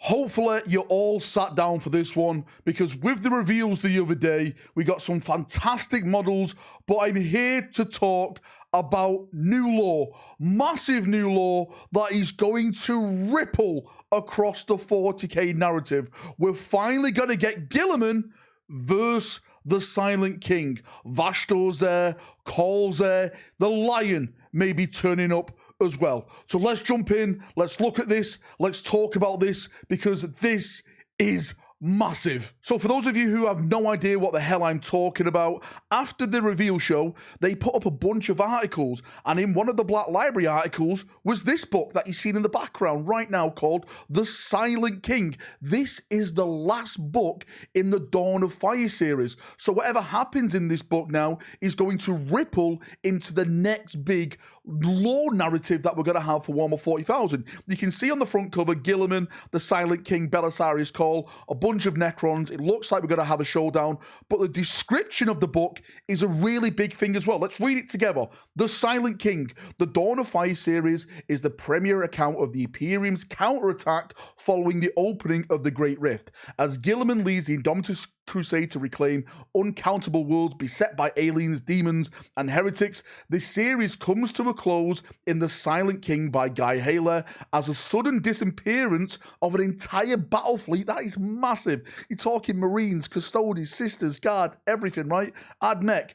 Hopefully you're all sat down for this one, because with the reveals the other day, we got some fantastic models, but I'm here to talk about new lore, massive new lore that is going to ripple across the 40k narrative. We're finally going to get Guilliman versus the Silent King. Vastor's there, Call's there, the Lion may be turning up as well. So let's jump in, let's look at this, let's talk about this, because this is massive. So for those of you who have no idea what the hell I'm talking about, after the reveal show, they put up a bunch of articles, and in one of the Black Library articles was this book that you've seen in the background right now called The Silent King. This is the last book in the Dawn of Fire series. So whatever happens in this book now is going to ripple into the next big lore narrative that we're going to have for Warhammer 40,000. You can see on the front cover, Guilliman, the Silent King, Belisarius Call, a bunch of Necrons. It looks like we're going to have a showdown, but the description of the book is a really big thing as well. Let's read it together. The Silent King, the Dawn of Fire series, is the premier account of the Imperium's counterattack following the opening of the Great Rift. As Guilliman leads the Indomitus crusade to reclaim uncountable worlds beset by aliens, demons, and heretics, the series comes to a close in The Silent King by Guy Haler as a sudden disappearance of an entire battle fleet. That is massive. You're talking Marines, Custodes, Sisters, Guard, everything, right? Admech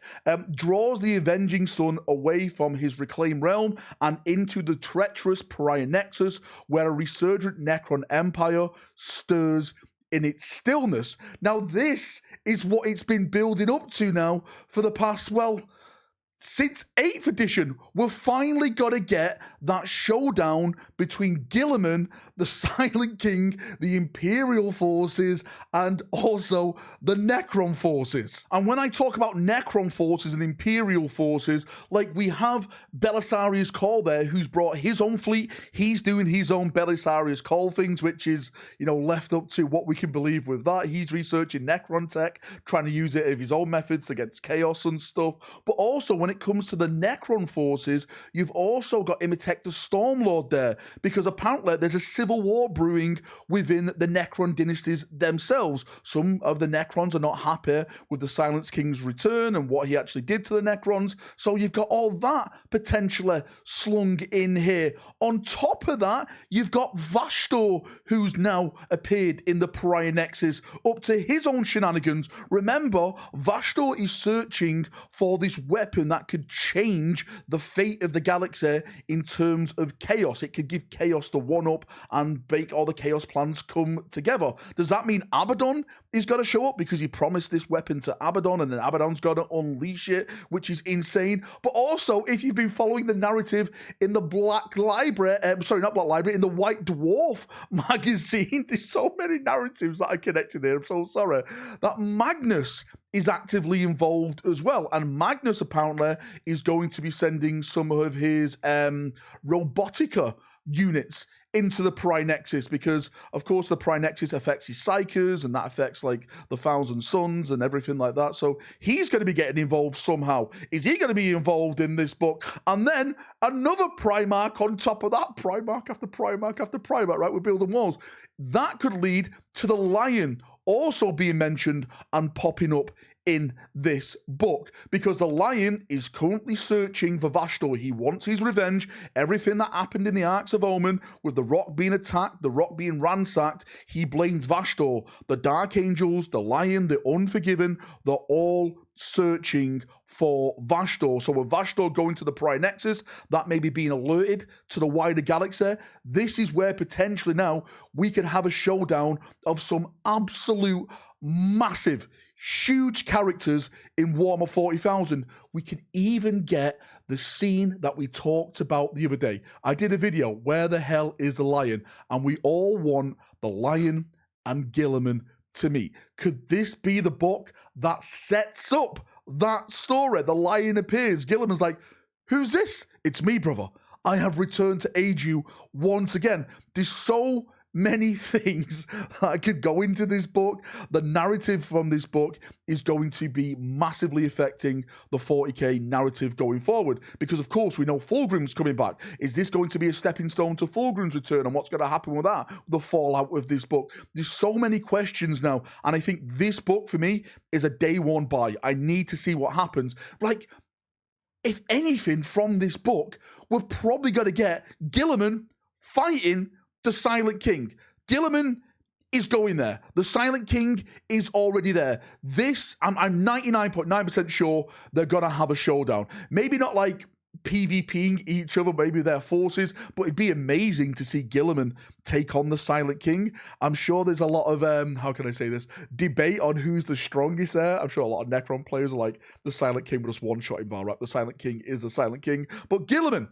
draws the Avenging Sun away from his reclaimed realm and into the treacherous Pariah Nexus, where a resurgent Necron empire stirs in its stillness. Now, this is what it's been building up to now for the past, well, since 8th edition. We're finally got to get that showdown between Guilliman, the Silent King, the Imperial forces, and also the Necron forces. And when I talk about Necron forces and Imperial forces, like, we have Belisarius Call there, who's brought his own fleet. He's doing his own Belisarius Call things, which is, you know, left up to what we can believe with that. He's researching Necron tech, trying to use it of his own methods against chaos and stuff. But also, when it comes to the Necron forces, you've also got Imhotep the Stormlord there, because apparently there's a civil war brewing within the Necron dynasties themselves. Some of the Necrons are not happy with the Silent King's return and what he actually did to the Necrons, so you've got all that potentially slung in here. On top of that, you've got Vastor, who's now appeared in the Pariah Nexus, up to his own shenanigans. Remember, Vastor is searching for this weapon that could change the fate of the galaxy in terms of chaos. It could give chaos the one-up and make all the chaos plans come together. Does that mean Abaddon is going to show up because he promised this weapon to Abaddon, and then Abaddon's going to unleash it, which is insane? But also, if you've been following the narrative in the Black Library, sorry, not Black Library, in the White Dwarf magazine, there's so many narratives that are connected here. I'm so sorry. That Magnus is actively involved as well, and Magnus apparently is going to be sending some of his robotica units into the Pariah Nexus, because of course the Pariah Nexus affects his psychers, and that affects like the Thousand Suns and everything like that. So he's going to be getting involved somehow. Is he going to be involved in this book? And then another Primarch on top of that, Primarch after Primarch after Primarch, right? We're building walls. That could lead to the Lion also being mentioned and popping up in this book, because the Lion is currently searching for Vastor. He wants his revenge. Everything that happened in the Arks of Omen, with the rock being attacked, the rock being ransacked, he blames Vastor. The Dark Angels, the Lion, the Unforgiven, they're all searching for Vastor. So with Vastor going to the Pariah Nexus, that may be being alerted to the wider galaxy. This is where potentially now we could have a showdown of some absolute massive, huge characters in Warhammer 40,000. We could even get the scene that we talked about the other day. I did a video, Where the Hell is the Lion? And we all want the Lion and Guilliman to meet. Could this be the book that sets up that story? The Lion appears. Guilliman's like, who's this? It's me, brother. I have returned to aid you once again. There's so many things that could go into this book. The narrative from this book is going to be massively affecting the 40k narrative going forward, because of course we know Fulgrim's coming back. Is this going to be a stepping stone to Fulgrim's return, and what's going to happen with that, the fallout of this book? There's so many questions now, and I think this book for me is a day one buy. I need to see what happens. Like, if anything from this book, we're probably going to get Guilliman fighting the Silent King. Guilliman is going there. The Silent King is already there. This, I'm 99.9% sure they're going to have a showdown. Maybe not like PvPing each other, maybe their forces, but it'd be amazing to see Guilliman take on the Silent King. I'm sure there's a lot of, how can I say this, debate on who's the strongest there. I'm sure a lot of Necron players are like, the Silent King was just one-shot in Valrak. The Silent King is the Silent King. But Guilliman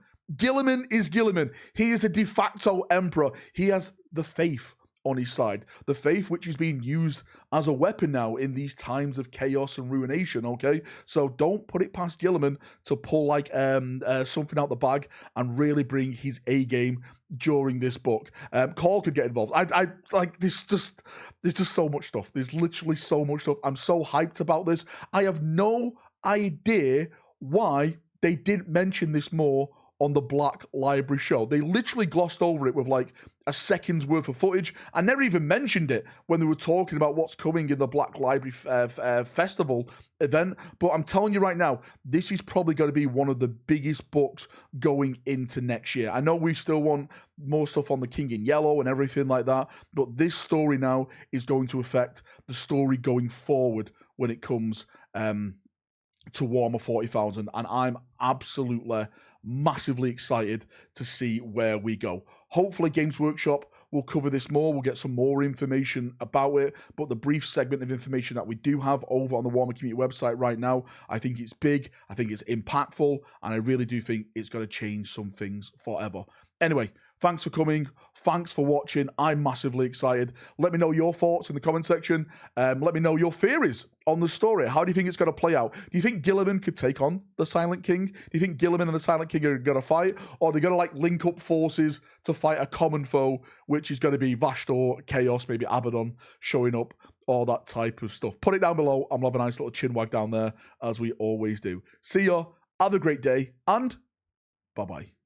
is Guilliman. He is the de facto emperor. He has the faith on his side. The faith which is being used as a weapon now in these times of chaos and ruination, okay? So don't put it past Guilliman to pull like something out the bag and really bring his A game during this book. Call could get involved. I like this. There's just so much stuff. There's literally so much stuff. I'm so hyped about this. I have no idea why they didn't mention this more on the Black Library show. They literally glossed over it with like a second's worth of footage. I never even mentioned it when they were talking about what's coming in the Black Library Festival event. But I'm telling you right now, this is probably going to be one of the biggest books going into next year. I know we still want more stuff on the King in Yellow and everything like that, but this story now is going to affect the story going forward when it comes to Warhammer 40,000. And I'm absolutely massively excited to see where we go. Hopefully Games Workshop will cover this more. We'll get some more information about it, but the brief segment of information that we do have over on the Warhammer community website right now, I think it's big, I think it's impactful, and I really do think it's going to change some things forever. Anyway, thanks for coming. Thanks for watching. I'm massively excited. Let me know your thoughts in the comment section. Let me know your theories on the story. How do you think it's going to play out? Do you think Guilliman could take on the Silent King? Do you think Guilliman and the Silent King are going to fight? Or are they going to like link up forces to fight a common foe, which is going to be Vashtor, Chaos, maybe Abaddon showing up, all that type of stuff? Put it down below. I'm going to have a nice little chin wag down there, as we always do. See ya. Have a great day, and bye-bye.